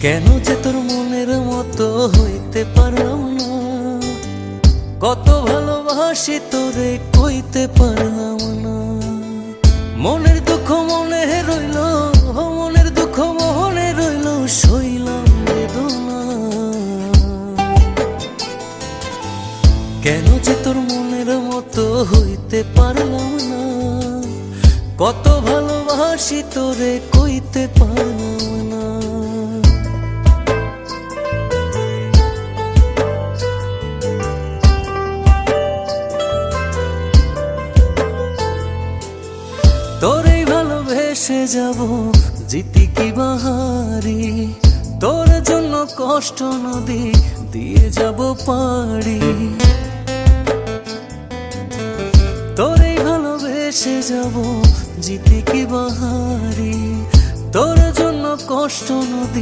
কেন যে তোর মনের মতো হইতে পারলাম না, কত ভালোবাসি তোরে কইতে পারলাম না। মনের দুঃখ মনে রইল, মনের দুঃখ মনে রইল, সইলাম বেদনা। কেন যে তোর মনের মতো হইতে পারলাম না, কত ভালোবাসি তোরে কইতে পারলাম না। তোরে ভালোবেসে যাব জিতি কি বাহারি, তোর জন্য কষ্ট নদী দিয়ে যাব পাড়ি। তোরে ভালোবেসে যাব জিতি কি বাহারি, তোর জন্য কষ্ট নদী